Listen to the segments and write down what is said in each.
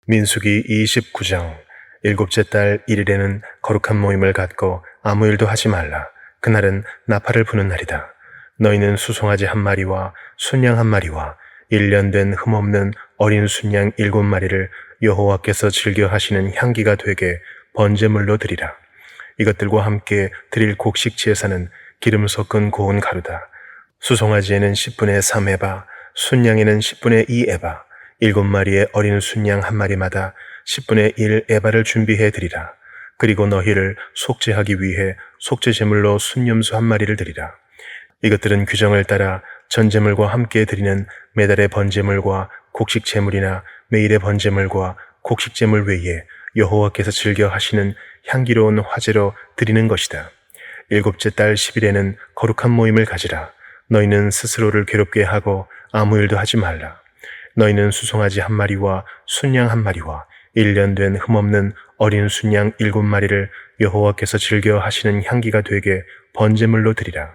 민수기 29장 일곱째 달 1일에는 거룩한 모임을 갖고 아무 일도 하지 말라. 그날은 나팔을 부는 날이다. 너희는 수송아지 1마리와 순양 1마리와 1년 된 흠없는 어린 순양 7마리를 여호와께서 즐겨 하시는 향기가 되게 번제물로 드리라. 이것들과 함께 드릴 곡식 제사는 기름 섞은 고운 가루다. 수송아지에는 10분의 3에바, 순양에는 10분의 2에바, 7마리의 어린 순양 1마리마다 10분의 1 에바를 준비해 드리라. 그리고 너희를 속죄하기 위해 속죄 제물로 순염소 1마리를 드리라. 이것들은 규정을 따라 전제물과 함께 드리는 매달의 번제물과 곡식 제물이나 매일의 번제물과 곡식 제물 외에 여호와께서 즐겨 하시는 향기로운 화제로 드리는 것이다. 일곱째 달 10일에는 거룩한 모임을 가지라. 너희는 스스로를 괴롭게 하고 아무 일도 하지 말라. 너희는 수송아지 1마리와 순양 1마리와 1년 된 흠없는 어린 순양 7마리를 여호와께서 즐겨 하시는 향기가 되게 번제물로 드리라.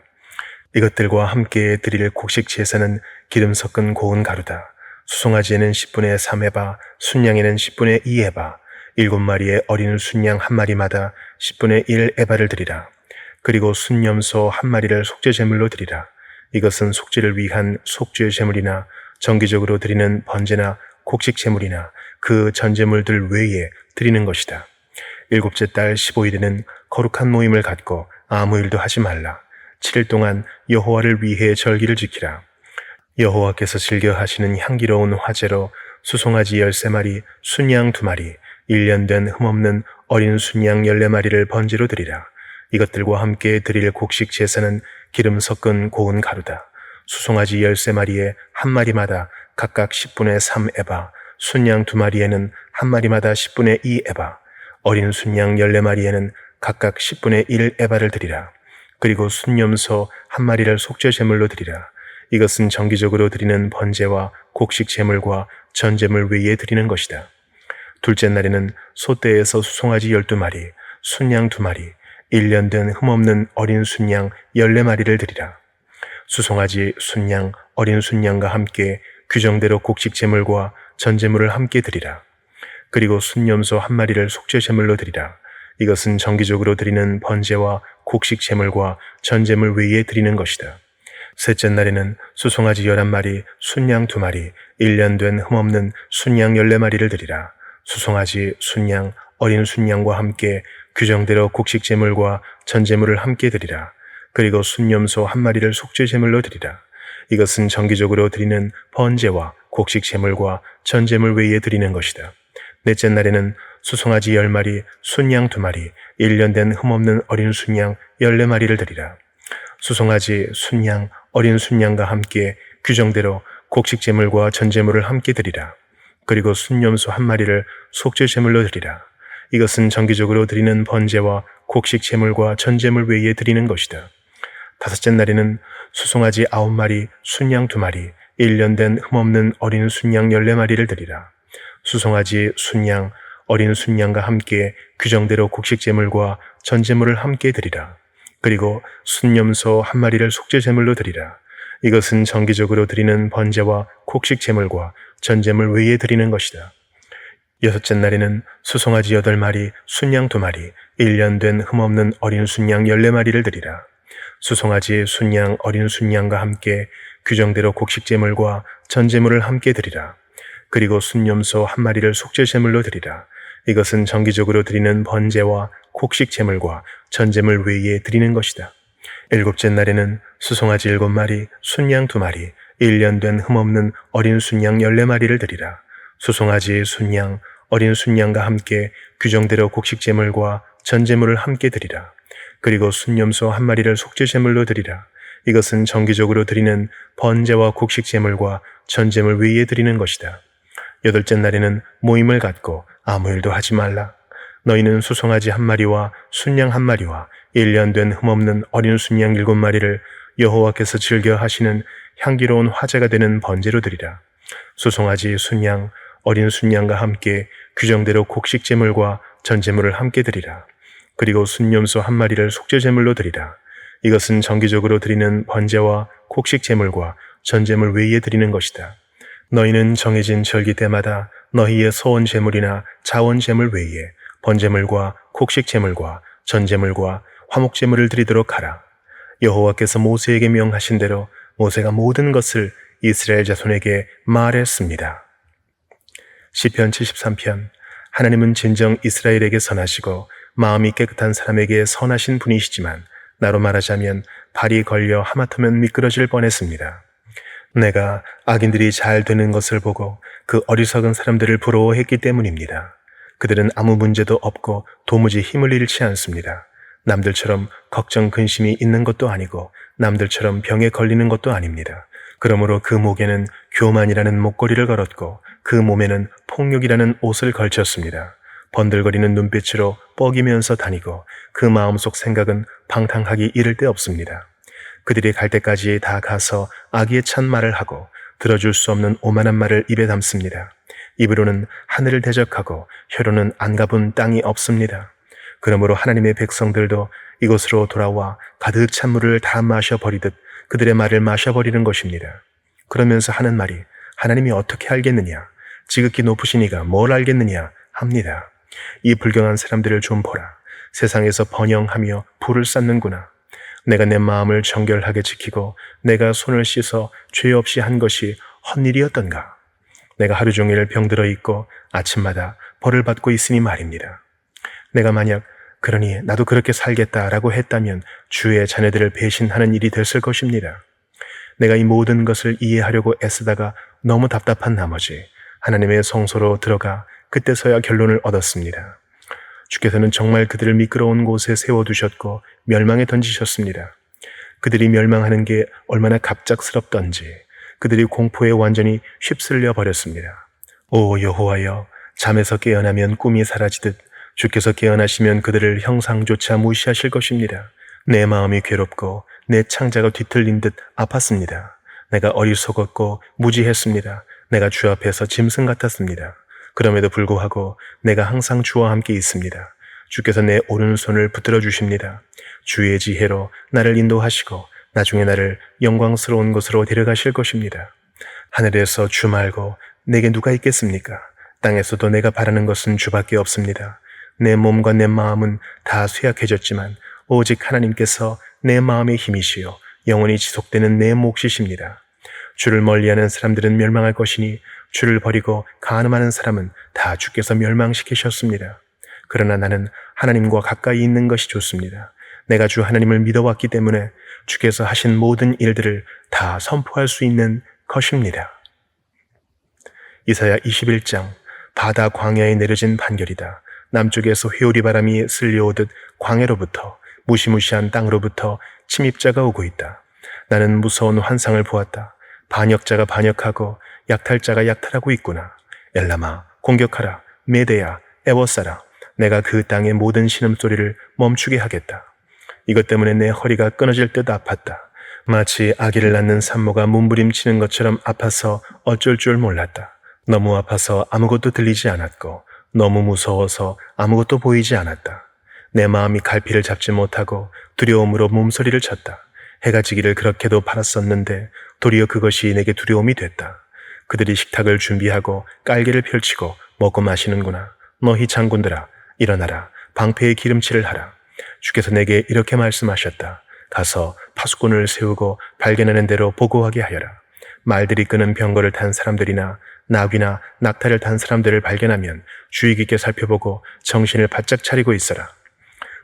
이것들과 함께 드릴 곡식 제사는 기름 섞은 고운 가루다. 수송아지에는 10분의 3에바, 순양에는 10분의 2에바, 7마리의 어린 순양 1마리마다 10분의 1 에바를 드리라. 그리고 순염소 1마리를 속죄 제물로 드리라. 이것은 속죄를 위한 속죄 제물이나 정기적으로 드리는 번제나 곡식 제물이나 그 전제물들 외에 드리는 것이다. 일곱째 달 15일에는 거룩한 모임을 갖고 아무 일도 하지 말라. 7일 동안 여호와를 위해 절기를 지키라. 여호와께서 즐겨 하시는 향기로운 화제로 수송아지 13마리, 순양 2마리, 1년 된 흠없는 어린 순양 14마리를 번제로 드리라. 이것들과 함께 드릴 곡식 제사는 기름 섞은 고운 가루다. 수송아지 13마리에 1마리마다 각각 10분의 3 에바, 순양 2마리에는 1마리마다 10분의 2 에바, 어린 순양 14마리에는 각각 10분의 1 에바를 드리라. 그리고 순염소 1마리를 속죄 제물로 드리라. 이것은 정기적으로 드리는 번제와 곡식 제물과 전제물 외에 드리는 것이다. 둘째 날에는 소떼에서 수송아지 12마리, 순양 2마리, 1년 된 흠없는 어린 순양 14마리를 드리라. 수송아지, 순양, 어린 순양과 함께 규정대로 곡식 제물과 전제물을 함께 드리라. 그리고 순염소 1마리를 속죄 제물로 드리라. 이것은 정기적으로 드리는 번제와 곡식 제물과 전제물 외에 드리는 것이다. 셋째 날에는 수송아지 11마리, 순양 2마리, 1년 된 흠없는 순양 14마리를 드리라. 수송아지, 순양, 어린 순양과 함께 규정대로 곡식 제물과 전제물을 함께 드리라. 그리고 순염소 1마리를 속죄 제물로 드리라. 이것은 정기적으로 드리는 번제와 곡식 제물과 전제물 외에 드리는 것이다. 넷째 날에는 수송아지 10마리, 순양 2마리, 1년 된 흠없는 어린 순양 14마리를 드리라. 수송아지, 순양, 어린 순양과 함께 규정대로 곡식 제물과 전제물을 함께 드리라. 그리고 순염소 1마리를 속죄 제물로 드리라. 이것은 정기적으로 드리는 번제와 곡식 제물과 전제물 외에 드리는 것이다. 다섯째 날에는 수송아지 9마리, 순양 2마리, 1년 된 흠없는 어린 순양 14마리를 드리라. 수송아지, 순양, 어린 순양과 함께 규정대로 곡식 제물과 전제물을 함께 드리라. 그리고 순염소 1마리를 속죄 제물로 드리라. 이것은 정기적으로 드리는 번제와 곡식 제물과 전제물 외에 드리는 것이다. 여섯째 날에는 수송아지 8마리, 순양 2마리, 1년 된 흠없는 어린 순양 14마리를 드리라. 수송아지, 순양, 어린 순양과 함께 규정대로 곡식 제물과 전제물을 함께 드리라. 그리고 순염소 1마리를 속죄 제물로 드리라. 이것은 정기적으로 드리는 번제와 곡식 제물과 전제물 외에 드리는 것이다. 일곱째 날에는 수송아지 7마리, 순양 2마리, 1년 된 흠없는 어린 순양 14마리를 드리라. 수송아지, 순양, 어린 순양과 함께 규정대로 곡식 제물과 전제물을 함께 드리라. 그리고 순염소 1마리를 속죄 제물로 드리라. 이것은 정기적으로 드리는 번제와 곡식 제물과 전제물 외에 드리는 것이다. 여덟째 날에는 모임을 갖고 아무 일도 하지 말라. 너희는 수송아지 1마리와 순양 1마리와 1년 된 흠없는 어린 순양 7마리를 여호와께서 즐겨 하시는 향기로운 화제가 되는 번제로 드리라. 수송아지, 순양, 어린 순양과 함께 규정대로 곡식 제물과 전제물을 함께 드리라. 그리고 순염소 1마리를 속죄 제물로 드리라. 이것은 정기적으로 드리는 번제와 곡식 제물과 전제물 외에 드리는 것이다. 너희는 정해진 절기 때마다 너희의 소원 제물이나 자원 제물 외에 번제물과 곡식 제물과 전제물과 화목 제물을 드리도록 하라. 여호와께서 모세에게 명하신 대로 모세가 모든 것을 이스라엘 자손에게 말했습니다. 시편 73편. 하나님은 진정 이스라엘에게 선하시고 마음이 깨끗한 사람에게 선하신 분이시지만 나로 말하자면 발이 걸려 하마터면 미끄러질 뻔했습니다. 내가 악인들이 잘 되는 것을 보고 그 어리석은 사람들을 부러워했기 때문입니다. 그들은 아무 문제도 없고 도무지 힘을 잃지 않습니다. 남들처럼 걱정 근심이 있는 것도 아니고 남들처럼 병에 걸리는 것도 아닙니다. 그러므로 그 목에는 교만이라는 목걸이를 걸었고 그 몸에는 폭력이라는 옷을 걸쳤습니다. 번들거리는 눈빛으로 뻐기면서 다니고 그 마음속 생각은 방탕하기 이를 데 없습니다. 그들이 갈 때까지 다 가서 악의에 찬 말을 하고 들어줄 수 없는 오만한 말을 입에 담습니다. 입으로는 하늘을 대적하고 혀로는 안 가본 땅이 없습니다. 그러므로 하나님의 백성들도 이곳으로 돌아와 가득 찬 물을 다 마셔버리듯 그들의 말을 마셔버리는 것입니다. 그러면서 하는 말이 하나님이 어떻게 알겠느냐, 지극히 높으시니가 뭘 알겠느냐 합니다. 이 불경한 사람들을 좀 보라. 세상에서 번영하며 불을 쌓는구나. 내가 내 마음을 정결하게 지키고 내가 손을 씻어 죄 없이 한 것이 헛일이었던가. 내가 하루 종일 병들어 있고 아침마다 벌을 받고 있으니 말입니다. 내가 만약 그러니 나도 그렇게 살겠다라고 했다면 주의 자녀들을 배신하는 일이 됐을 것입니다. 내가 이 모든 것을 이해하려고 애쓰다가 너무 답답한 나머지 하나님의 성소로 들어가 그때서야 결론을 얻었습니다. 주께서는 정말 그들을 미끄러운 곳에 세워두셨고 멸망에 던지셨습니다. 그들이 멸망하는 게 얼마나 갑작스럽던지 그들이 공포에 완전히 휩쓸려 버렸습니다. 오 여호와여, 잠에서 깨어나면 꿈이 사라지듯 주께서 깨어나시면 그들을 형상조차 무시하실 것입니다. 내 마음이 괴롭고 내 창자가 뒤틀린 듯 아팠습니다. 내가 어리석었고 무지했습니다. 내가 주 앞에서 짐승 같았습니다. 그럼에도 불구하고 내가 항상 주와 함께 있습니다. 주께서 내 오른손을 붙들어 주십니다. 주의 지혜로 나를 인도하시고 나중에 나를 영광스러운 곳으로 데려가실 것입니다. 하늘에서 주 말고 내게 누가 있겠습니까? 땅에서도 내가 바라는 것은 주밖에 없습니다. 내 몸과 내 마음은 다 쇠약해졌지만 오직 하나님께서 내 마음의 힘이시요 영원히 지속되는 내 몫이십니다. 주를 멀리하는 사람들은 멸망할 것이니 주를 버리고 간음하는 사람은 다 주께서 멸망시키셨습니다. 그러나 나는 하나님과 가까이 있는 것이 좋습니다. 내가 주 하나님을 믿어왔기 때문에 주께서 하신 모든 일들을 다 선포할 수 있는 것입니다. 이사야 21장. 바다 광야에 내려진 판결이다. 남쪽에서 회오리 바람이 쓸려오듯 광야로부터 무시무시한 땅으로부터 침입자가 오고 있다. 나는 무서운 환상을 보았다. 반역자가 반역하고 약탈자가 약탈하고 있구나. 엘라마, 공격하라. 메대야, 에워싸라. 내가 그 땅의 모든 신음소리를 멈추게 하겠다. 이것 때문에 내 허리가 끊어질 듯 아팠다. 마치 아기를 낳는 산모가 몸부림치는 것처럼 아파서 어쩔 줄 몰랐다. 너무 아파서 아무것도 들리지 않았고 너무 무서워서 아무것도 보이지 않았다. 내 마음이 갈피를 잡지 못하고 두려움으로 몸서리를 쳤다. 해가 지기를 그렇게도 바랐었는데 도리어 그것이 내게 두려움이 됐다. 그들이 식탁을 준비하고 깔개를 펼치고 먹고 마시는구나. 너희 장군들아, 일어나라. 방패에 기름칠을 하라. 주께서 내게 이렇게 말씀하셨다. 가서 파수꾼을 세우고 발견하는 대로 보고하게 하여라. 말들이 끄는 병거를 탄 사람들이나 나귀나 낙타를 탄 사람들을 발견하면 주의 깊게 살펴보고 정신을 바짝 차리고 있어라.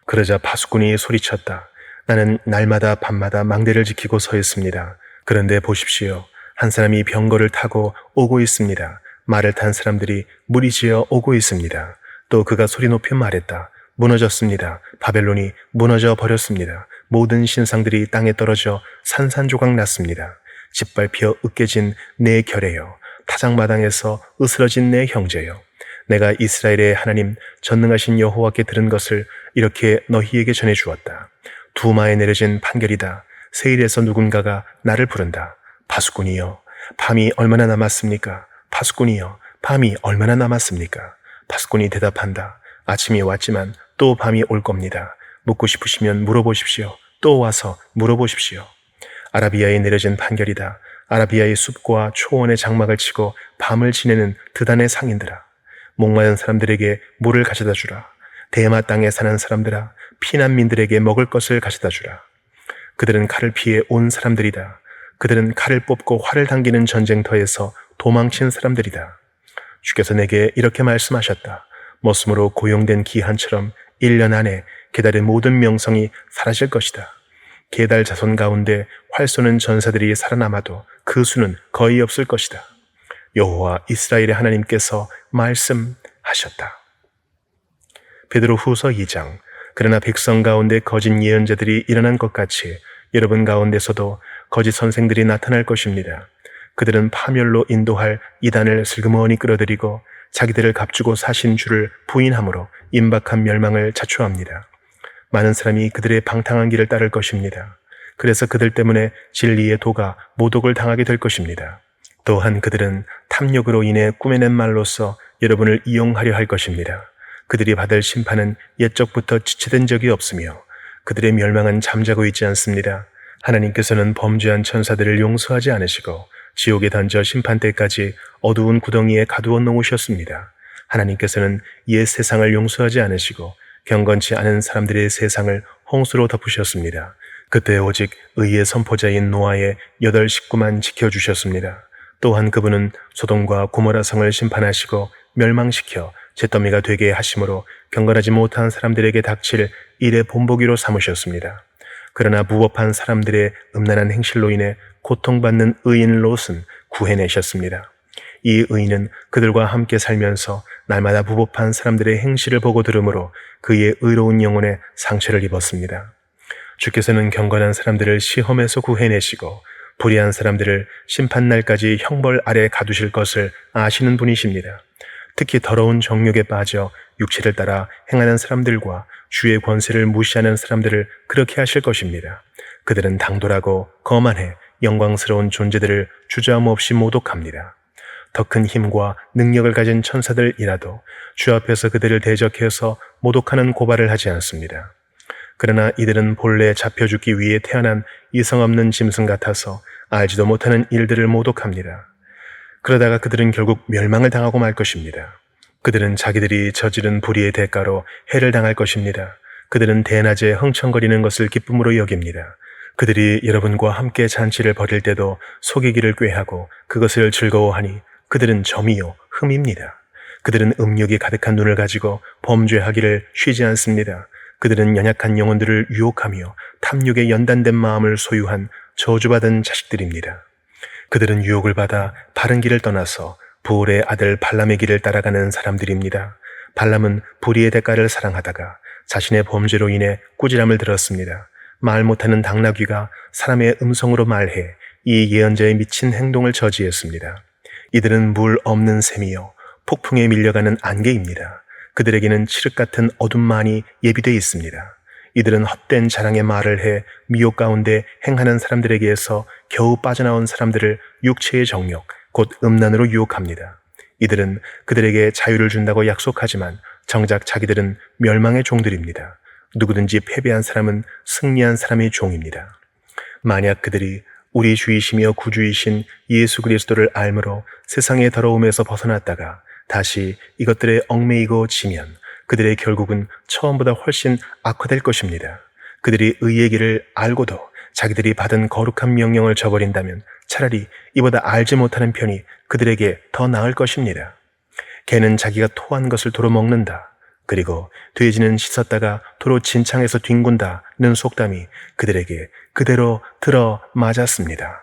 그러자 파수꾼이 소리쳤다. 나는 날마다 밤마다 망대를 지키고 서 있습니다. 그런데 보십시오. 한 사람이 병거를 타고 오고 있습니다. 말을 탄 사람들이 무리지어 오고 있습니다. 또 그가 소리 높여 말했다. 무너졌습니다. 바벨론이 무너져 버렸습니다. 모든 신상들이 땅에 떨어져 산산조각 났습니다. 짓밟혀 으깨진 내 결에요. 타작마당에서 으스러진 내 형제요. 내가 이스라엘의 하나님 전능하신 여호와께 들은 것을 이렇게 너희에게 전해주었다. 두마에 내려진 판결이다. 세일에서 누군가가 나를 부른다. 파수꾼이여, 밤이 얼마나 남았습니까? 파수꾼이여, 밤이 얼마나 남았습니까? 파수꾼이 대답한다. 아침이 왔지만 또 밤이 올 겁니다. 묻고 싶으시면 물어보십시오. 또 와서 물어보십시오. 아라비아에 내려진 판결이다. 아라비아의 숲과 초원의 장막을 치고 밤을 지내는 드단의 상인들아, 목마른 사람들에게 물을 가져다 주라. 대마 땅에 사는 사람들아, 피난민들에게 먹을 것을 가져다 주라. 그들은 칼을 피해 온 사람들이다. 그들은 칼을 뽑고 활을 당기는 전쟁터에서 도망친 사람들이다. 주께서 내게 이렇게 말씀하셨다. 머슴으로 고용된 기한처럼 1년 안에 게달의 모든 명성이 사라질 것이다. 게달 자손 가운데 활 쏘는 전사들이 살아남아도 그 수는 거의 없을 것이다. 여호와 이스라엘의 하나님께서 말씀하셨다. 베드로 후서 2장. 그러나 백성 가운데 거짓 예언자들이 일어난 것 같이 여러분 가운데서도 거짓 선생들이 나타날 것입니다. 그들은 파멸로 인도할 이단을 슬그머니 끌어들이고 자기들을 값주고 사신 주를 부인함으로 임박한 멸망을 자초합니다. 많은 사람이 그들의 방탕한 길을 따를 것입니다. 그래서 그들 때문에 진리의 도가 모독을 당하게 될 것입니다. 또한 그들은 탐욕으로 인해 꾸며낸 말로써 여러분을 이용하려 할 것입니다. 그들이 받을 심판은 옛적부터 지체된 적이 없으며 그들의 멸망은 잠자고 있지 않습니다. 하나님께서는 범죄한 천사들을 용서하지 않으시고 지옥에 던져 심판 때까지 어두운 구덩이에 가두어 놓으셨습니다. 하나님께서는 옛 세상을 용서하지 않으시고 경건치 않은 사람들의 세상을 홍수로 덮으셨습니다. 그때 오직 의의 선포자인 노아의 8 식구만 지켜주셨습니다. 또한 그분은 소돔과 고모라 성을 심판하시고 멸망시켜 잿더미가 되게 하심으로 경건하지 못한 사람들에게 닥칠 일의 본보기로 삼으셨습니다. 그러나 무법한 사람들의 음란한 행실로 인해 고통받는 의인 롯은 구해내셨습니다. 이 의인은 그들과 함께 살면서 날마다 무법한 사람들의 행실을 보고 들으므로 그의 의로운 영혼에 상처를 입었습니다. 주께서는 경건한 사람들을 시험에서 구해내시고 불의한 사람들을 심판날까지 형벌 아래 가두실 것을 아시는 분이십니다. 특히 더러운 정욕에 빠져 육체를 따라 행하는 사람들과 주의 권세를 무시하는 사람들을 그렇게 하실 것입니다. 그들은 당돌하고 거만해 영광스러운 존재들을 주저함없이 모독합니다. 더 큰 힘과 능력을 가진 천사들이라도 주 앞에서 그들을 대적해서 모독하는 고발을 하지 않습니다. 그러나 이들은 본래 잡혀 죽기 위해 태어난 이성 없는 짐승 같아서 알지도 못하는 일들을 모독합니다. 그러다가 그들은 결국 멸망을 당하고 말 것입니다. 그들은 자기들이 저지른 불의의 대가로 해를 당할 것입니다. 그들은 대낮에 흥청거리는 것을 기쁨으로 여깁니다. 그들이 여러분과 함께 잔치를 벌일 때도 속이기를 꾀하고 그것을 즐거워하니 그들은 점이요 흠입니다. 그들은 음욕이 가득한 눈을 가지고 범죄하기를 쉬지 않습니다. 그들은 연약한 영혼들을 유혹하며 탐욕에 연단된 마음을 소유한 저주받은 자식들입니다. 그들은 유혹을 받아 바른 길을 떠나서 부올의 아들 발람의 길을 따라가는 사람들입니다. 발람은 불의의 대가를 사랑하다가 자신의 범죄로 인해 꾸지람을 들었습니다. 말 못하는 당나귀가 사람의 음성으로 말해 이 예언자의 미친 행동을 저지했습니다. 이들은 물 없는 샘이요 폭풍에 밀려가는 안개입니다. 그들에게는 칠흑 같은 어둠만이 예비되어 있습니다. 이들은 헛된 자랑의 말을 해 미혹 가운데 행하는 사람들에게서 겨우 빠져나온 사람들을 육체의 정욕, 곧 음란으로 유혹합니다. 이들은 그들에게 자유를 준다고 약속하지만 정작 자기들은 멸망의 종들입니다. 누구든지 패배한 사람은 승리한 사람의 종입니다. 만약 그들이 우리 주이시며 구주이신 예수 그리스도를 알므로 세상의 더러움에서 벗어났다가 다시 이것들에 얽매이고 지면 그들의 결국은 처음보다 훨씬 악화될 것입니다. 그들이 의의 길을 알고도 자기들이 받은 거룩한 명령을 저버린다면 차라리 이보다 알지 못하는 편이 그들에게 더 나을 것입니다. 개는 자기가 토한 것을 도로 먹는다. 그리고 돼지는 씻었다가 도로 진창에서 뒹군다는 속담이 그들에게 그대로 들어 맞았습니다.